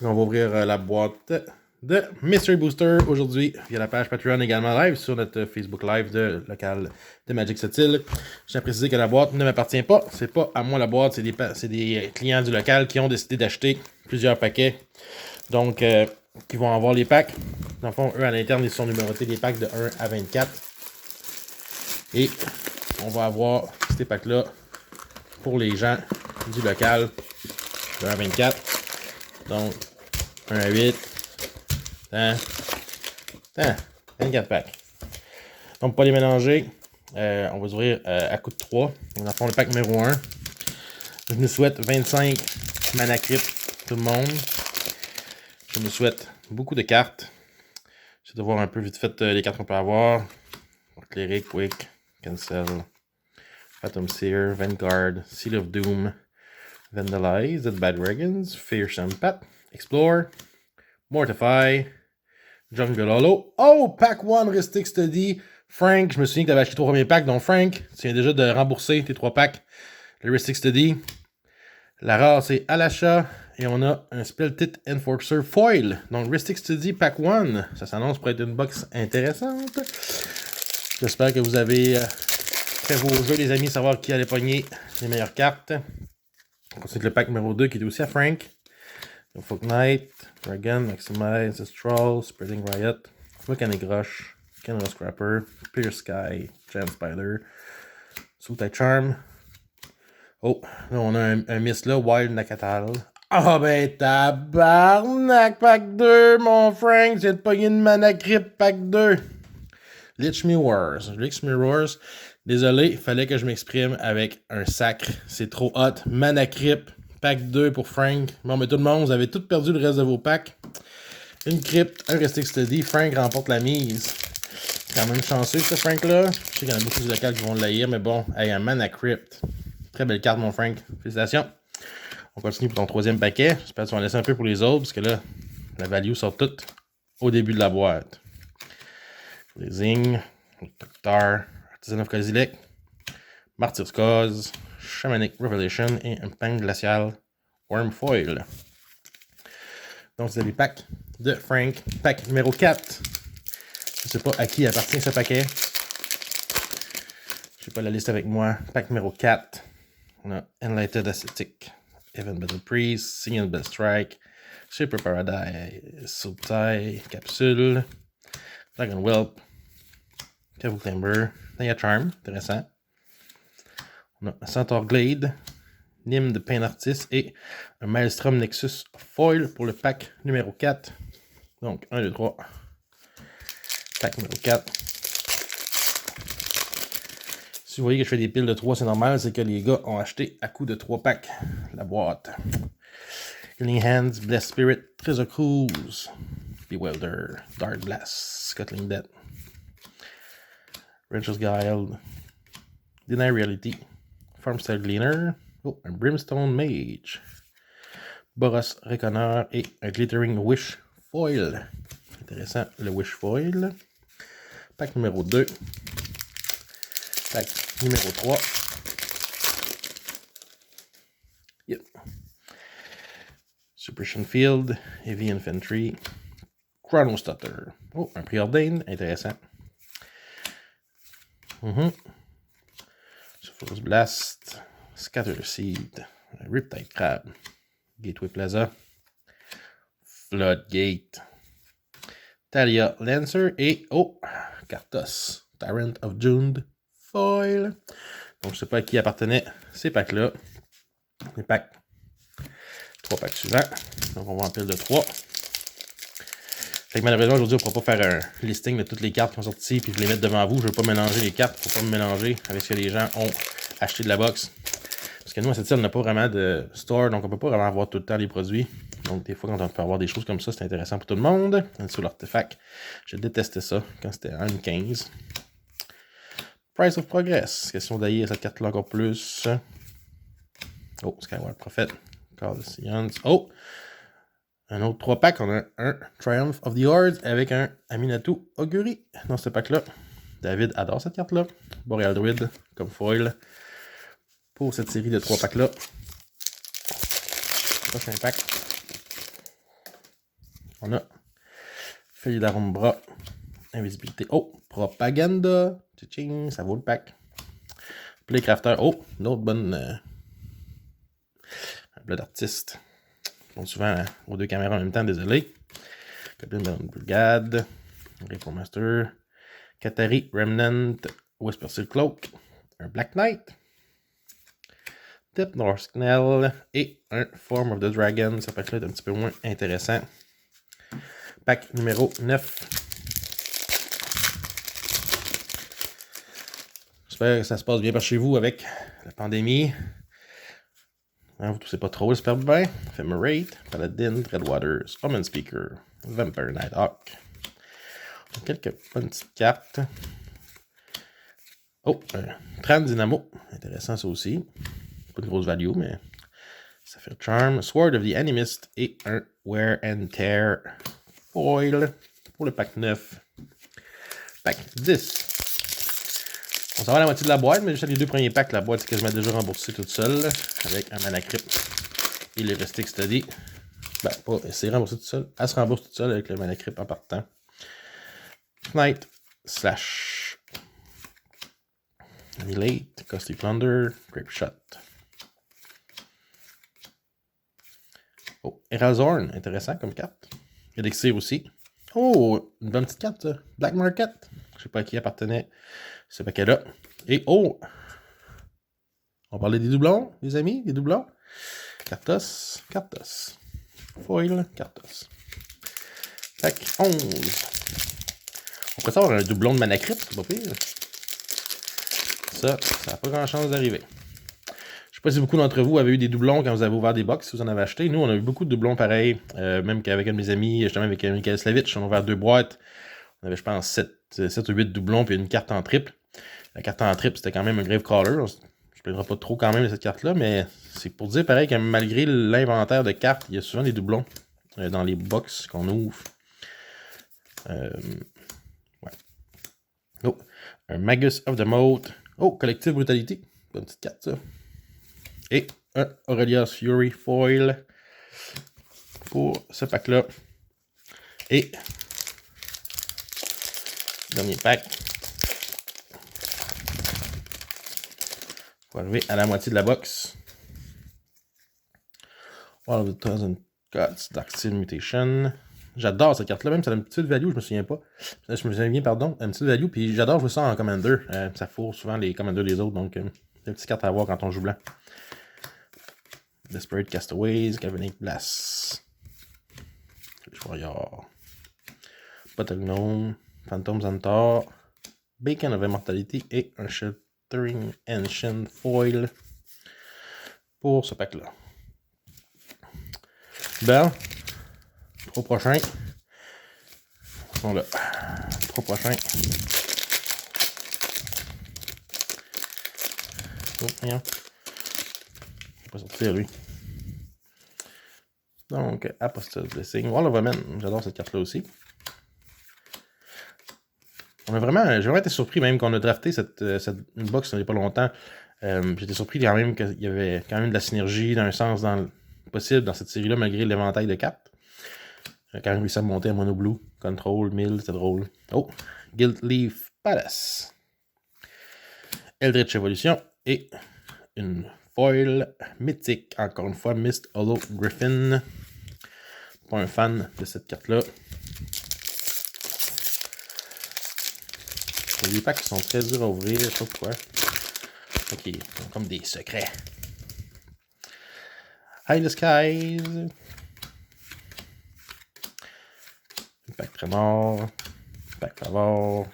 On va ouvrir la boîte de Mystery Booster aujourd'hui via la page Patreon également live sur notre Facebook Live de local de Magic Sept-Îles. Je tiens à préciser que la boîte ne m'appartient pas. C'est pas à moi la boîte, c'est des clients du local qui ont décidé d'acheter plusieurs paquets. Donc, qui vont avoir les packs. Dans le fond, eux à l'interne, ils sont numérotés les packs de 1 à 24. Et on va avoir ces packs-là pour les gens du local de 1 à 24. Donc, 1 à 8. 24 packs. Donc, pas les mélanger. On va ouvrir à coup de 3. On va faire le pack numéro 1. Je me souhaite 25 mana crypt, tout le monde. Je me souhaite beaucoup de cartes. J'essaie de voir un peu vite fait les cartes qu'on peut avoir. Cleric, Quick, Cancel, Phantom Seer, Vanguard, Seal of Doom, Vandalize, Dead Bad Dragons, Fearsome Pat, Explore, Mortify, Jungle Hollow. Oh, Pack 1 Ristic Study. Frank, je me souviens que tu avais acheté 3 premiers packs. Donc, Frank, tu viens déjà de rembourser tes 3 packs. Le Ristic Study. La rare, c'est à l'achat. Et on a un Spelltit Enforcer Foil. Donc, Ristic Study Pack 1. Ça s'annonce pour être une box intéressante. J'espère que vous avez fait vos jeux, les amis, savoir qui allait pogner les meilleures cartes. On continue avec le pack numéro 2 qui est aussi à Frank. Folk Knight, Dragon, Maximize, Ancestral, Spreading Riot, Volcanic Rush, Canada Scrapper, Pierce Sky, Giant Spider, Sultai Charm. Oh, là on a un miss là, Wild Nakatal. Ah ben tabarnak, pack 2, mon Frank, j'ai de pogner une mana crypt, pack 2. Lich Mirrors. Lich Mirrors. Désolé, il fallait que je m'exprime avec un sacre. C'est trop hot. Mana crypt. Pack 2 pour Frank. Bon, mais tout le monde, vous avez tout perdu le reste de vos packs. Une crypt, un Ristic Study. Frank remporte la mise. C'est quand même chanceux, ce Frank-là. Je sais qu'il y en a beaucoup de locales qui vont le haïr, mais bon, hey, un Mana Crypt. Très belle carte, mon Frank. Félicitations. On continue pour ton troisième paquet. J'espère que tu vas en laisser un peu pour les autres, parce que là, la value sort toute au début de la boîte. Blazing, Doctor, Artisan of Kozilek, Martyr's Cause, Shamanic Revelation et un Pang Glacial Wormfoil. Donc, c'est les packs de Frank. Pack numéro 4. Je ne sais pas à qui appartient ce paquet. Je n'ai pas la liste avec moi. Pack numéro 4. On a Enlightened Ascetic, Even Battle Priest, Signal Bell Strike, Shaper Paradise, Sultai, Capsule, Dragon Whelp, Cavil Climber, Naya Charm, intéressant. On a Centaur Glade, Nîmes de Pain Artist et un Maelstrom Nexus Foil pour le pack numéro 4. Donc, 1, 2, 3. Pack numéro 4. Si vous voyez que je fais des piles de 3, c'est normal, c'est que les gars ont acheté à coup de 3 packs la boîte. Healing Hands, Blessed Spirit, Treasure Cruise, Bewilder, Dark Blast, Scuttling Death, Wrench's Guile, Deny Reality, Farmstyle Gleaner, oh, un Brimstone Mage, Boros Reconneur et un Glittering Wish Foil. Intéressant, le Wish Foil. Pack numéro 2. Pack numéro 3. Yep. Suppression Field, Heavy Infantry, Chronostutter. Oh, un Preordained, intéressant. Sulphurous Blast, Scatter Seed, Riptide Crab, Gateway Plaza, Floodgate, Talia Lancer et, oh, Kartos, Tyrant of Jund Foil. Donc, je ne sais pas à qui appartenaient ces packs-là. Les packs. 3 packs suivants. Donc, on va en pile de 3. Fait que malheureusement, aujourd'hui, on ne pourra pas faire un listing de toutes les cartes qui sont sorties puis les mettre devant vous. Je ne veux pas mélanger les cartes. Il ne faut pas me mélanger avec ce que les gens ont acheté de la box. Parce que nous, à cette île, on n'a pas vraiment de store, donc on ne peut pas vraiment avoir tout le temps les produits. Donc, des fois, quand on peut avoir des choses comme ça, c'est intéressant pour tout le monde. Sur l'artefact, je détestais ça quand c'était 1,15. Price of Progress. Question d'haïr cette carte-là encore plus. Oh, Skyward Prophet. Call of Seance. Oh! Un autre 3 packs. On a un Triumph of the Hordes avec un Aminatou Augury dans ce pack-là. David adore cette carte-là. Boreal Druid comme foil pour cette série de 3 packs-là. Prochain pack. On a Feuille d'Arumbra, Invisibilité. Oh, Propaganda. Tching, ça vaut le pack. Playcrafter. Oh, une autre bonne. Un bleu d'artiste. Bon, souvent aux deux caméras en même temps, désolé. Goblin Brigade. Rainbow Master. Katari, Remnant. Whisper Seal Cloak. Un Black Knight. Tip North Knell. Et un Form of the Dragon. Ça peut être un petit peu moins intéressant. Pack numéro 9. J'espère que ça se passe bien par chez vous avec la pandémie. Vous toussez pas trop, j'espère bien. Ephemerate, Paladin, Dreadwaters, Omen Speaker, Vampire Nighthawk. Quelques bonnes petites cartes. Oh, Tran Dynamo. Intéressant ça aussi. Pas de grosse value, mais ça fait charm. Sword of the Animist et un Wear and Tear foil pour le pack 9. Pack 10. On s'en va à la moitié de la boîte, mais juste les deux premiers packs, la boîte est quasiment déjà remboursée toute seule, avec un Mana Crypt et les Rustic Study. Ben, pas, c'est remboursé tout seul. Elle se rembourse toute seule avec le Mana Crypt en partant. Knight, Slash, Annihilate, Costly Plunder, Grape Shot. Oh, Erazorn, intéressant comme carte. Elixir aussi. Oh, une bonne petite carte, ça. Black Market. Je sais pas à qui appartenait ce paquet-là. Et oh! On parlait des doublons, les amis, des doublons. Cartos, Cartos. Foil, Cartos. Pack 11. On pourrait avoir un doublon de Mana Crypt, c'est pas pire. Ça n'a pas grand chance d'arriver. Je sais pas si beaucoup d'entre vous avez eu des doublons quand vous avez ouvert des box, si vous en avez acheté. Nous, on a eu beaucoup de doublons pareils, même qu'avec un de mes amis, justement avec Michael Slavitch, on a ouvert 2 boîtes. On avait, je pense, 7 ou 8 doublons, puis une carte en triple. La carte en triple, c'était quand même un Gravecrawler. Je ne plaindrai pas trop quand même de cette carte-là, mais c'est pour dire pareil que malgré l'inventaire de cartes, il y a souvent des doublons dans les box qu'on ouvre. Ouais. Oh, un Magus of the Moat. Oh, Collective Brutality. Bonne petite carte, ça. Et un Aurelia's Fury Foil pour ce pack-là. Et dernier pack. On va arriver à la moitié de la box. All of the Thousand Gods, Dark Steel Mutation. J'adore cette carte-là, même ça a une petite value, je me souviens pas. Je me souviens bien, pardon, une petite value, puis j'adore jouer ça en Commander. Ça fourre souvent les Commanders des autres, donc c'est une petite carte à avoir quand on joue blanc. Desperate Castaways, Galvanic Blast. Warrior. Bottle Gnome, Phantom Centaur, Beacon of Immortality et un Sheltering Ancient Foil pour ce pack-là. Bon, 3 prochains. Ils sont là. 3 prochains. Oh, rien. Je vais pas sortir lui. Donc, Apostle's Blessing. Wall of Omen. J'adore cette carte-là aussi. J'ai vraiment été surpris même qu'on a drafté cette box il n'y a pas longtemps. J'étais surpris quand même qu'il y avait quand même de la synergie d'un sens possible dans cette série-là, malgré l'éventail de cartes. J'ai quand même réussi à monter à Mono Blue, Control, Mill, c'était drôle. Oh, Guildleaf Palace. Eldritch Evolution et une foil mythique, encore une fois, Mist Hollow Griffin. Pas un fan de cette carte-là. Il y a des packs qui sont très durs à ouvrir, je sais pas pourquoi. Ok, ils sont comme des secrets. High the Skies. Pack Tremor. Pack Favor.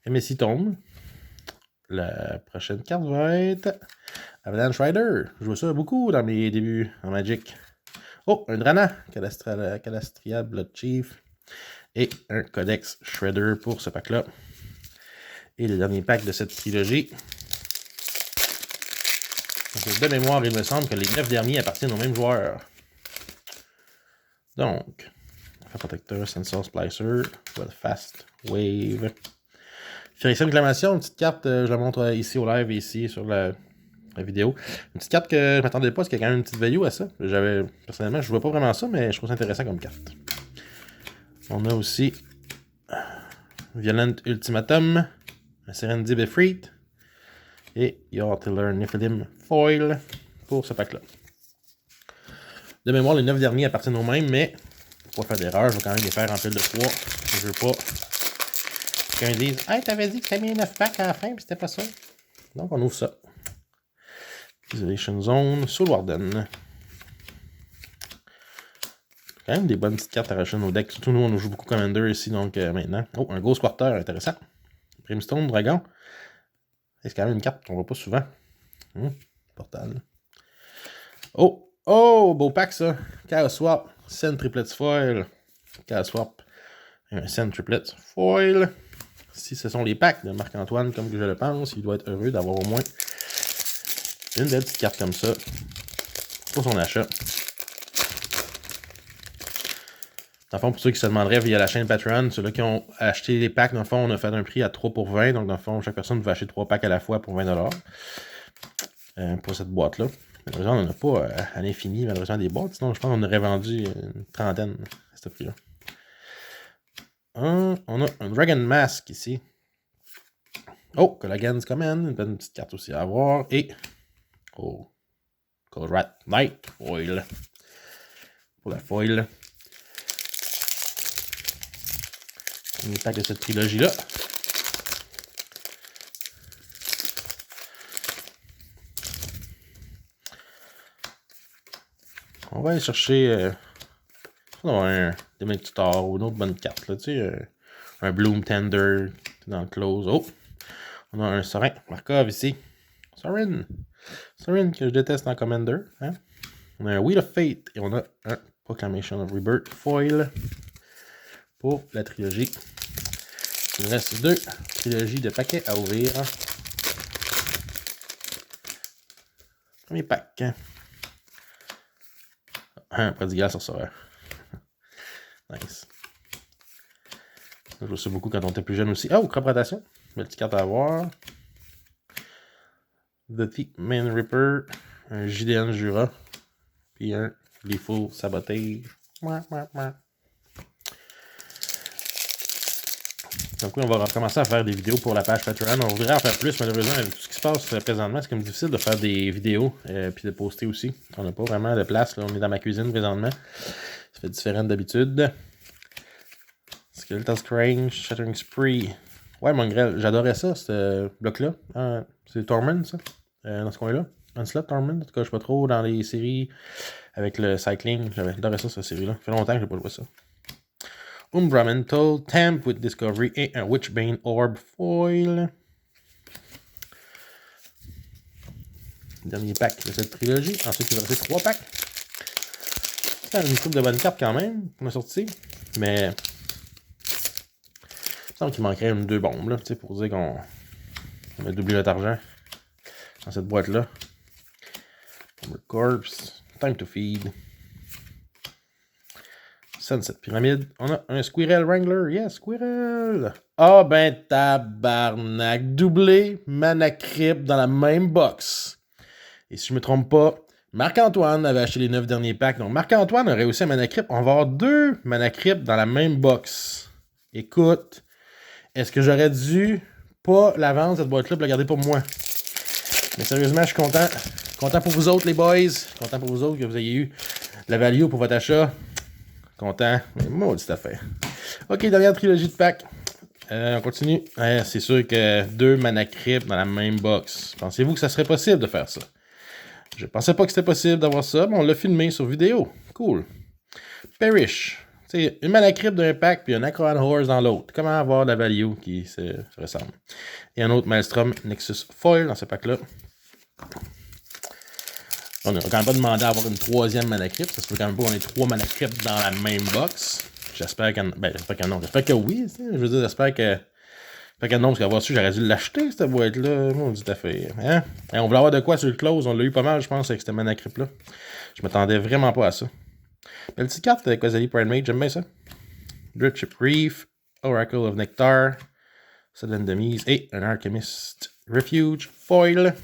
MSI tombe. La prochaine carte va être Avalanche Rider. Je joue ça beaucoup dans mes débuts en Magic. Oh, un Drana. Calastria Blood Chief. Et un Codex Shredder pour ce pack-là. Et le dernier pack de cette trilogie. Donc, de mémoire, il me semble que les 9 derniers appartiennent aux mêmes joueurs. Donc, Protector, Sensor Splicer, Fast Wave. Furition Réclamation, une petite carte, je la montre ici au live et ici sur la vidéo. Une petite carte que je m'attendais pas, parce qu'il y a quand même une petite value à ça. Personnellement, je vois pas vraiment ça, mais je trouve ça intéressant comme carte. On a aussi Violent Ultimatum, Serenity Befreet et Your Tiller Nephilim Foil pour ce pack-là. De mémoire, les 9 derniers appartiennent aux mêmes, mais pour pas faire d'erreur, je vais quand même les faire en pile de 3. Je veux pas qu'un dise « Hey, t'avais dit que t'avais mis 9 packs à la fin, puis c'était pas ça. » Donc, on ouvre ça. Isolation Zone, Soul Warden. Quand même des bonnes petites cartes à rajouter dans nos decks. Surtout nous, on joue beaucoup Commander ici, donc maintenant. Oh, un Ghost Quarter, intéressant. Brimstone, Dragon. C'est quand même une carte qu'on voit pas souvent. Portal. Oh! Oh! Beau pack, ça. Chaos Swap. Send Triplets Foil. Chaos Swap. Et un Send Triplets Foil. Si ce sont les packs de Marc-Antoine, comme que je le pense, il doit être heureux d'avoir au moins une belle petite carte comme ça pour son achat. Dans le fond, pour ceux qui se demanderaient via la chaîne Patreon, ceux-là qui ont acheté les packs, dans le fond, on a fait un prix à 3 pour 20. Donc, dans le fond, chaque personne peut acheter 3 packs à la fois pour 20$ pour cette boîte-là. Malheureusement, on n'en a pas à l'infini, malheureusement, des boîtes. Sinon, je pense qu'on aurait vendu une trentaine à ce prix-là. On a un Dragon Mask ici. Oh, Collagen's Command, une petite carte aussi à avoir. Et, oh, Cold Rat Knight Foil. Pour la foil. Un pack de cette trilogie-là. On va aller chercher un Demon Tutor ou une autre bonne carte. Là, tu sais, un Bloom Tender dans le close. Oh! On a un Sorin Markov ici. Sorin que je déteste en Commander. Hein? On a un Wheel of Fate et on a un Proclamation of Rebirth Foil pour la trilogie. Il me reste 2 trilogies de paquets à ouvrir. Premier pack. Un Prodigal Sorcerer. Nice. Je joue ça beaucoup quand on était plus jeune aussi. Oh, Crop Rotation. Belle petite carte à avoir. The Thief Man Ripper. Un JDN Jura. Puis un Lethal Sabotage. Donc oui, on va recommencer à faire des vidéos pour la page Patreon. On voudrait en faire plus, malheureusement, avec tout ce qui se passe présentement, c'est comme difficile de faire des vidéos puis de poster aussi. On n'a pas vraiment de place, là. On est dans ma cuisine présentement. Ça fait différent d'habitude. Skeletal Scrange, Shattering Spree. Ouais, Mongrel, j'adorais ça, ce bloc-là. C'est Torment, ça, dans ce coin-là. Onslaught, Torment, en tout cas, je suis pas trop dans les séries avec le Cycling. J'adorais ça, cette série-là. Ça fait longtemps que j'ai pas joué ça. Umbramental, Tamp with Discovery et un Witchbane Orb Foil. Dernier pack de cette trilogie. Ensuite, il va rester 3 packs. C'est une couple de bonnes cartes quand même qu'on a sorti. Mais il me semble qu'il manquerait une ou 2 bombes là, pour dire qu'on a doublé notre argent dans cette boîte-là. Corpse, Time to Feed. Sunset Pyramide. On a un Squirrel Wrangler. Yes, Squirrel. Ah ben tabarnak. Doublé Mana Crypt dans la même box. Et si je me trompe pas, Marc-Antoine avait acheté les 9 derniers packs. Donc Marc-Antoine aurait aussi un Mana Crypt. On va avoir 2 Mana Crypt dans la même box. Écoute, est-ce que j'aurais dû pas la vendre cette boîte-là pour la garder pour moi? Mais sérieusement, je suis content. Content pour vous autres, les boys. Content pour vous autres que vous ayez eu la value pour votre achat. Content, mais maudite affaire. Ok, dernière trilogie de pack. On continue. C'est sûr que 2 Mana Crypt dans la même box. Pensez-vous que ça serait possible de faire ça? Je pensais pas que c'était possible d'avoir ça, mais on l'a filmé sur vidéo. Cool. Perish. C'est une Mana Crypt d'un pack, puis un Acroan Horse dans l'autre. Comment avoir la value qui se ressemble? Et un autre Maelstrom Nexus Foil dans ce pack-là. On n'a quand même pas demandé à avoir une 3e Mana Crypt. Ça se peut quand même pas qu'on ait 3 Mana Crypt dans la même box. J'espère que non. J'espère que oui. Je veux dire, j'espère que non, parce qu'avoir su, j'aurais dû l'acheter, cette boîte-là. On dit affaire. Hein? Et on voulait avoir de quoi sur le close. On l'a eu pas mal, je pense, avec cette Mana Crypt-là. Je m'attendais vraiment pas à ça. Belle petite carte, Quasali Pride Mage, j'aime bien ça. Dreadship Reef, Oracle of Nectar, Sudden Demise et un Alchemist Refuge Foil.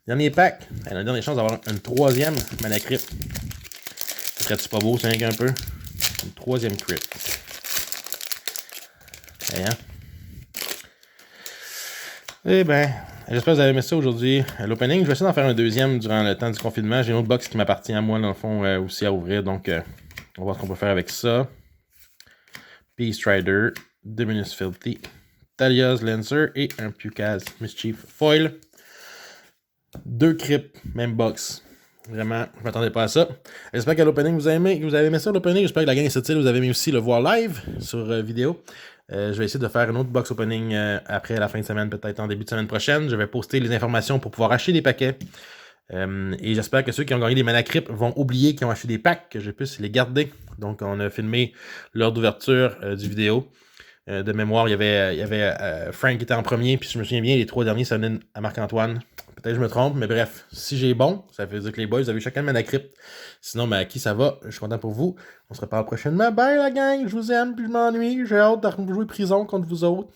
Dernier pack. On a la dernière chance d'avoir une troisième mana crypt. Ça serait-tu pas beau, c'est un peu? Une troisième crypt. Et, hein? Eh ben, j'espère que vous avez aimé ça aujourd'hui. L'opening, je vais essayer d'en faire un deuxième durant le temps du confinement. J'ai une autre box qui m'appartient à moi, dans le fond, aussi à ouvrir. Donc, on va voir ce qu'on peut faire avec ça. Peace Strider, Dominus Filthy, Talia's Lancer et un Pukaz Mischief Foil. 2 crypts, même box. Vraiment, je m'attendais pas à ça. J'espère que l'opening vous avez aimé. Vous avez aimé ça l'opening. J'espère que la gang est style. Vous avez aimé aussi le voir live sur vidéo. Je vais essayer de faire une autre box opening après la fin de semaine, peut-être en début de semaine prochaine. Je vais poster les informations pour pouvoir acheter des paquets. Et j'espère que ceux qui ont gagné des Mana Crypt vont oublier qu'ils ont acheté des packs, que je puisse les garder. Donc, on a filmé l'heure d'ouverture du vidéo. De mémoire, il y avait Frank qui était en premier, puis si je me souviens bien, les 3 derniers, ça venait à Marc-Antoine. Peut-être que je me trompe, mais bref, si j'ai bon, ça veut dire que les boys, vous avez chacun Mana Crypt. Sinon, ben, à qui ça va? Je suis content pour vous. On se reparle prochainement. Bye la gang, je vous aime, puis je m'ennuie. J'ai hâte de jouer prison contre vous autres.